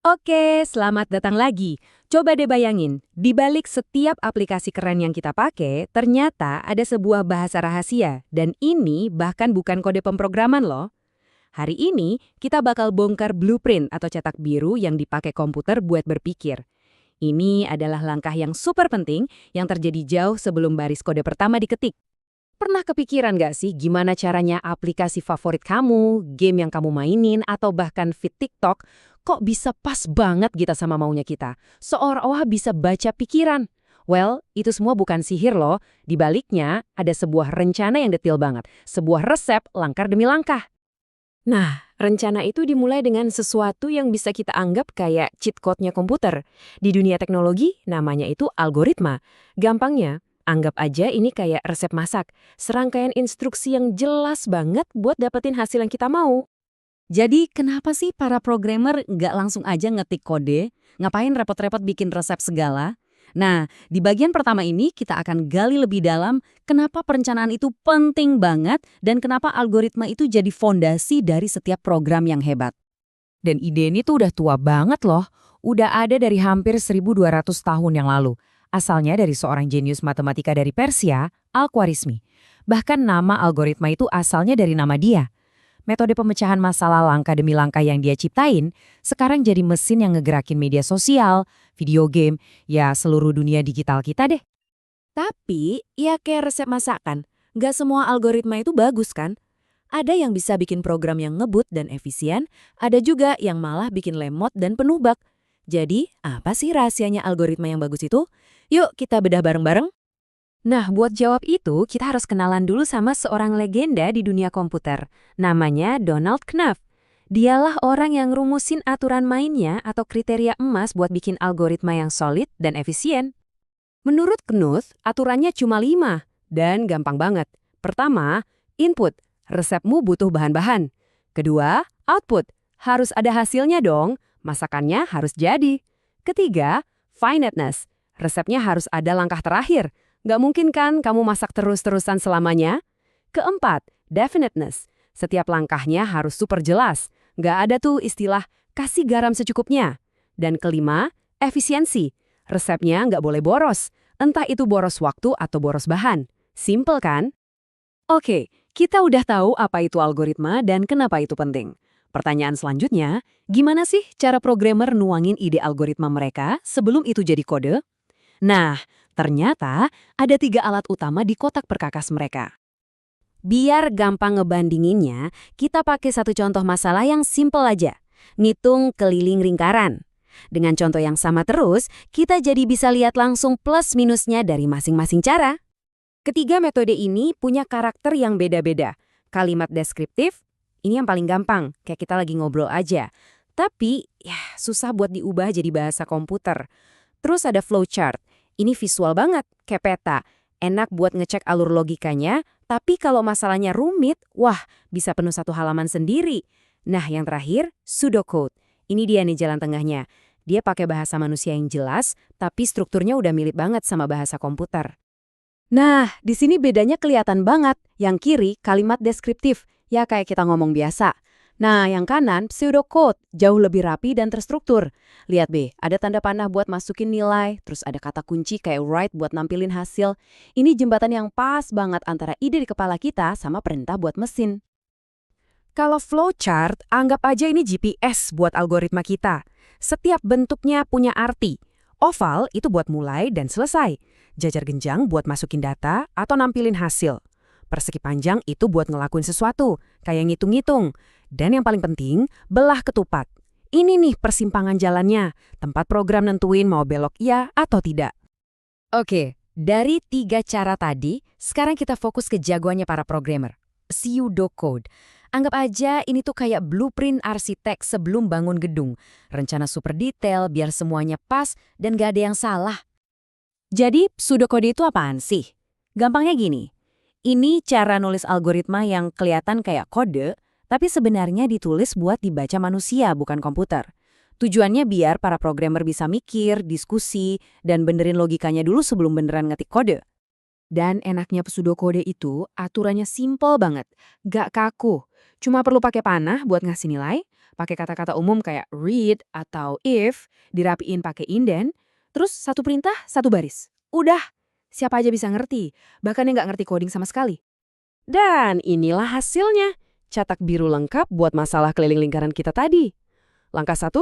Oke, selamat datang lagi. Coba deh bayangin, di balik setiap aplikasi keren yang kita pakai, ternyata ada sebuah bahasa rahasia. Dan ini bahkan bukan kode pemrograman loh. Hari ini, kita bakal bongkar blueprint atau cetak biru yang dipakai komputer buat berpikir. Ini adalah langkah yang super penting yang terjadi jauh sebelum baris kode pertama diketik. Pernah kepikiran gak sih gimana caranya aplikasi favorit kamu, game yang kamu mainin, atau bahkan feed TikTok, kok bisa pas banget gitu sama maunya kita? Seolah-olah bisa baca pikiran. Well, itu semua bukan sihir loh. Di baliknya, ada sebuah rencana yang detail banget. Sebuah resep langkah demi langkah. Nah, rencana itu dimulai dengan sesuatu yang bisa kita anggap kayak cheat code-nya komputer. Di dunia teknologi, namanya itu algoritma. Gampangnya, anggap aja ini kayak resep masak. Serangkaian instruksi yang jelas banget buat dapetin hasil yang kita mau. Jadi kenapa sih para programmer nggak langsung aja ngetik kode? Ngapain repot-repot bikin resep segala? Nah, di bagian pertama ini kita akan gali lebih dalam kenapa perencanaan itu penting banget dan kenapa algoritma itu jadi fondasi dari setiap program yang hebat. Dan ide ini tuh udah tua banget loh. Udah ada dari hampir 1200 tahun yang lalu. Asalnya dari seorang jenius matematika dari Persia, Al-Khwarizmi. Bahkan nama algoritma itu asalnya dari nama dia. Metode pemecahan masalah langkah demi langkah yang dia ciptain, sekarang jadi mesin yang ngegerakin media sosial, video game, ya seluruh dunia digital kita deh. Tapi, ya kayak resep masakan, nggak semua algoritma itu bagus kan? Ada yang bisa bikin program yang ngebut dan efisien, ada juga yang malah bikin lemot dan penuh bug. Jadi, apa sih rahasianya algoritma yang bagus itu? Yuk kita bedah bareng-bareng. Nah, buat jawab itu, kita harus kenalan dulu sama seorang legenda di dunia komputer. Namanya Donald Knuth. Dialah orang yang rumusin aturan mainnya atau kriteria emas buat bikin algoritma yang solid dan efisien. Menurut Knuth, aturannya cuma 5 dan gampang banget. Pertama, input. Resepmu butuh bahan-bahan. Kedua, output. Harus ada hasilnya dong. Masakannya harus jadi. Ketiga, finiteness. Resepnya harus ada langkah terakhir. Nggak mungkin kan kamu masak terus-terusan selamanya? Keempat, definiteness. Setiap langkahnya harus super jelas. Nggak ada tuh istilah kasih garam secukupnya. Dan kelima, efisiensi. Resepnya nggak boleh boros. Entah itu boros waktu atau boros bahan. Simple kan? Oke, kita udah tahu apa itu algoritma dan kenapa itu penting. Pertanyaan selanjutnya, gimana sih cara programmer nuangin ide algoritma mereka sebelum itu jadi kode? Nah, ternyata ada 3 alat utama di kotak perkakas mereka. Biar gampang ngebandinginnya, kita pakai satu contoh masalah yang simple aja. Ngitung keliling lingkaran. Dengan contoh yang sama terus, kita jadi bisa lihat langsung plus minusnya dari masing-masing cara. Ketiga metode ini punya karakter yang beda-beda. Kalimat deskriptif, ini yang paling gampang, kayak kita lagi ngobrol aja. Tapi, ya susah buat diubah jadi bahasa komputer. Terus ada flowchart, ini visual banget, kayak peta. Enak buat ngecek alur logikanya, tapi kalau masalahnya rumit, wah bisa penuh satu halaman sendiri. Nah yang terakhir, pseudocode. Ini dia nih jalan tengahnya. Dia pakai bahasa manusia yang jelas, tapi strukturnya udah mirip banget sama bahasa komputer. Nah, di sini bedanya kelihatan banget. Yang kiri, kalimat deskriptif, ya kayak kita ngomong biasa. Nah, yang kanan, pseudocode, jauh lebih rapi dan terstruktur. Lihat B, ada tanda panah buat masukin nilai, terus ada kata kunci kayak write buat nampilin hasil. Ini jembatan yang pas banget antara ide di kepala kita sama perintah buat mesin. Kalau flowchart, anggap aja ini GPS buat algoritma kita. Setiap bentuknya punya arti. Oval itu buat mulai dan selesai. Jajar genjang buat masukin data atau nampilin hasil. Persegi panjang itu buat ngelakuin sesuatu, kayak ngitung-ngitung. Dan yang paling penting, belah ketupat. Ini nih persimpangan jalannya, tempat program nentuin mau belok iya atau tidak. Oke, dari 3 cara tadi, sekarang kita fokus ke jagoannya para programmer. Pseudocode. Anggap aja ini tuh kayak blueprint arsitek sebelum bangun gedung. Rencana super detail biar semuanya pas dan gak ada yang salah. Jadi pseudocode itu apaan sih? Gampangnya gini, ini cara nulis algoritma yang kelihatan kayak kode, tapi sebenarnya ditulis buat dibaca manusia bukan komputer. Tujuannya biar para programmer bisa mikir, diskusi, dan benerin logikanya dulu sebelum beneran ngetik kode. Dan enaknya pseudocode itu aturannya simple banget, gak kaku. Cuma perlu pakai panah buat ngasih nilai, pakai kata-kata umum kayak read atau if, dirapiin pakai inden, terus satu perintah, satu baris. Udah, siapa aja bisa ngerti, bahkan yang nggak ngerti coding sama sekali. Dan inilah hasilnya. Cetak biru lengkap buat masalah keliling lingkaran kita tadi. Langkah 1,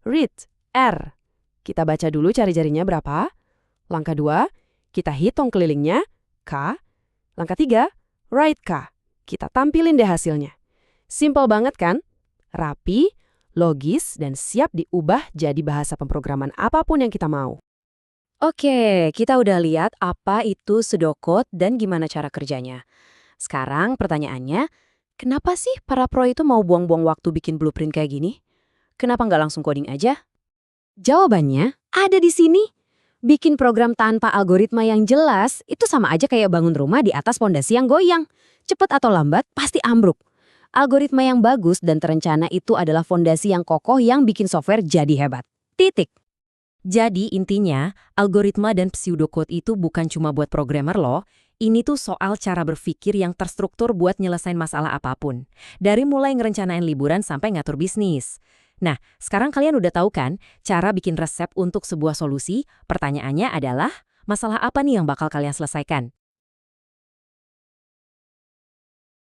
read, R. Kita baca dulu jari-jarinya berapa. Langkah 2, kita hitung kelilingnya, K. Langkah 3, write K. Kita tampilin deh hasilnya. Simple banget kan? Rapi, logis, dan siap diubah jadi bahasa pemrograman apapun yang kita mau. Oke, kita udah lihat apa itu pseudocode dan gimana cara kerjanya. Sekarang pertanyaannya, kenapa sih para pro itu mau buang-buang waktu bikin blueprint kayak gini? Kenapa nggak langsung coding aja? Jawabannya ada di sini. Bikin program tanpa algoritma yang jelas itu sama aja kayak bangun rumah di atas pondasi yang goyang. Cepet atau lambat pasti ambruk. Algoritma yang bagus dan terencana itu adalah fondasi yang kokoh yang bikin software jadi hebat. Titik. Jadi intinya, algoritma dan pseudocode itu bukan cuma buat programmer loh. Ini tuh soal cara berpikir yang terstruktur buat nyelesain masalah apapun. Dari mulai ngerencanain liburan sampai ngatur bisnis. Nah, sekarang kalian udah tahu kan cara bikin resep untuk sebuah solusi? Pertanyaannya adalah, masalah apa nih yang bakal kalian selesaikan?